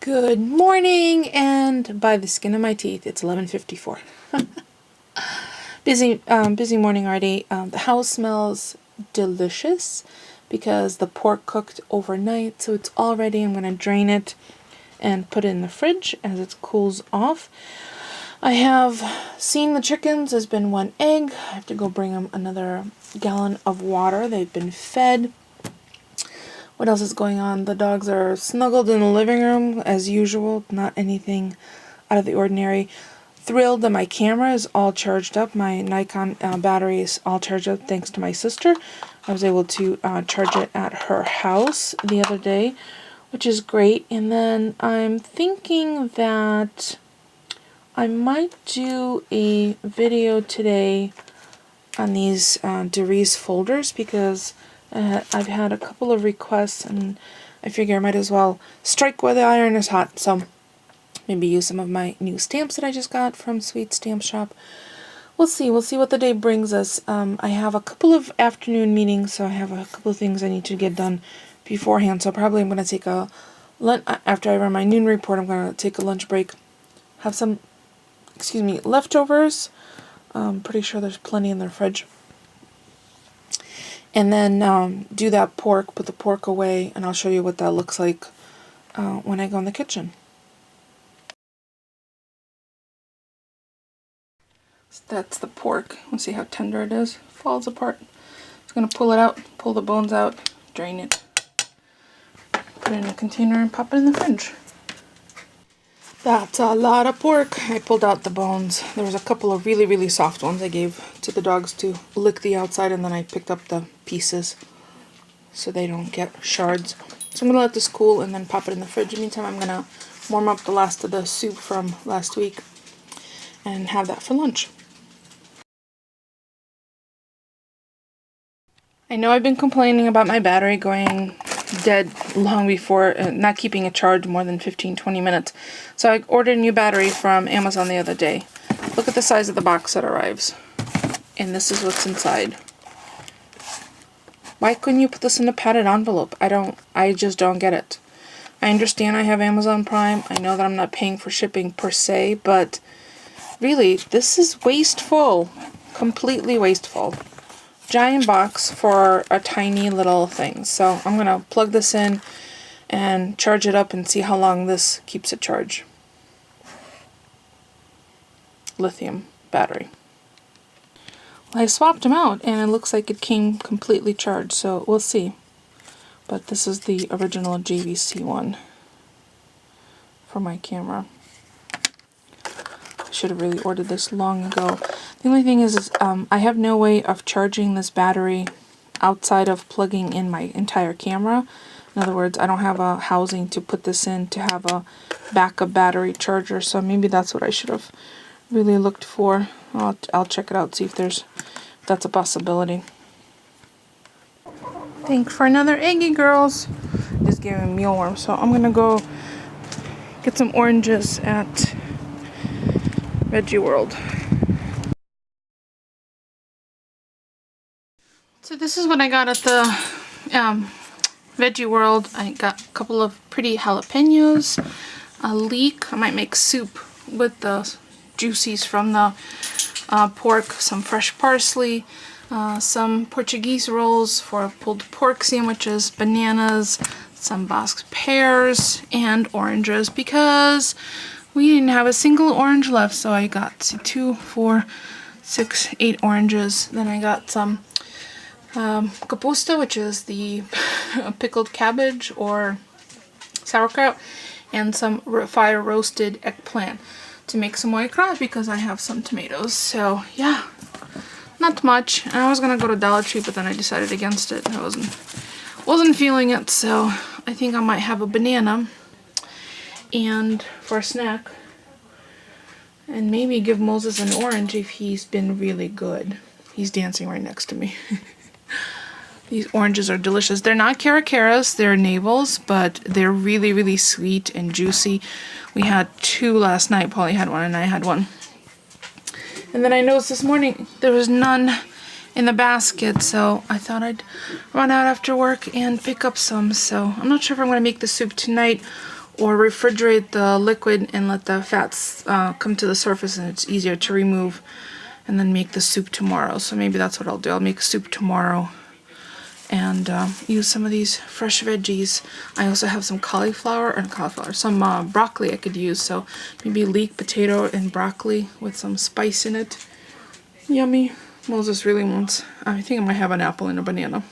Good morning, and by the skin of my teeth, it's 11:54. Busy morning already. The house smells delicious because the pork cooked overnight, so it's all ready. I'm gonna drain it and put it in the fridge as it cools off. I have seen the chickens. There's been one egg. I have to go bring them another gallon of water. They've been fed. What else is going on? The dogs are snuggled in the living room as usual. Not anything out of the ordinary. Thrilled that my camera is all charged up. My Nikon battery is all charged up thanks to my sister. I was able to charge it at her house the other day, which is great. And then I'm thinking that I might do a video today on these Deri's folders because I've had a couple of requests and I figure I might as well strike while the iron is hot. So maybe use some of my new stamps that I just got from Sweet Stamp Shop. We'll see what the day brings us. I have a couple of afternoon meetings, so I have a couple of things I need to get done beforehand. So probably I'm going to take a lunch after I run my noon report. I'm going to take a lunch break, have some leftovers. Pretty sure there's plenty in the fridge. And then do that pork, put the pork away, and I'll show you what that looks like when I go in the kitchen. So that's the pork. Let's see how tender it is. Falls apart. Just going to pull it out, pull the bones out, drain it, put it in a container, and pop it in the fridge. That's a lot of pork. I pulled out the bones. There was a couple of really soft ones I gave to the dogs to lick the outside, and then I picked up the pieces so they don't get shards. So I'm going to let this cool and then pop it in the fridge. In the meantime, I'm going to warm up the last of the soup from last week and have that for lunch. I know I've been complaining about my battery going dead long before, not keeping it charged more than 15-20 minutes. So I ordered a new battery from Amazon the other day. Look at the size of the box that arrives. And this is what's inside. Why couldn't you put this in a padded envelope? I just don't get it. I understand I have Amazon Prime. I know that I'm not paying for shipping per se, but really, this is wasteful. Completely wasteful. Giant box for a tiny little thing. So I'm going to plug this in and charge it up and see how long this keeps it charged. Lithium battery. Well, I swapped them out and it looks like it came completely charged, so we'll see. But this is the original JVC one for my camera. Should have really ordered this long ago. The only thing is I have no way of charging this battery outside of plugging in my entire camera. In other words, I don't have a housing to put this in to have a backup battery charger, so maybe that's what I should have really looked for. I'll check it out, see if that's a possibility. Thanks for another eggy, girls. Just gave me mealworm, so I'm gonna go get some oranges at Veggie World. So this is what I got at the Veggie World. I got a couple of pretty jalapenos, a leek. I might make soup with the juices from the pork, some fresh parsley, some Portuguese rolls for pulled pork sandwiches, bananas, some boxed pears, and oranges because we didn't have a single orange left, so I got 2, 4, 6, 8 oranges. Then I got some kapusta, which is the pickled cabbage or sauerkraut, and some fire roasted eggplant to make some white crust because I have some tomatoes. So yeah, not much. I was gonna go to Dollar Tree, but then I decided against it. I wasn't feeling it, so I think I might have a banana and for a snack, and maybe give Moses an orange if he's been really good. He's dancing right next to me. These oranges are delicious. They're not caracaras, they're navels, but they're really sweet and juicy. We had 2 last night. Polly had one and I had one. And then I noticed this morning there was none in the basket, so I thought I'd run out after work and pick up some. So I'm not sure if I'm going to make the soup tonight or refrigerate the liquid and let the fats come to the surface, and it's easier to remove, and then make the soup tomorrow. So maybe that's what I'll do. I'll make soup tomorrow and use some of these fresh veggies. I also have some some broccoli I could use, so maybe leek potato and broccoli with some spice in it. Yummy. Moses really wants, I think I might have an apple and a banana.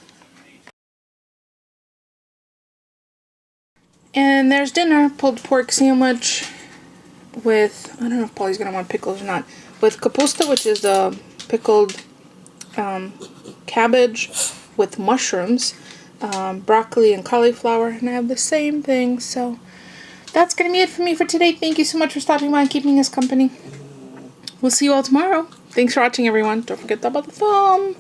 And there's dinner, pulled pork sandwich with, I don't know if Polly's gonna want pickles or not, with kapusta, which is the pickled cabbage with mushrooms, broccoli and cauliflower, and I have the same thing. So that's gonna be it for me for today. Thank you so much for stopping by and keeping us company. We'll see you all tomorrow. Thanks for watching, everyone. Don't forget about the thumb.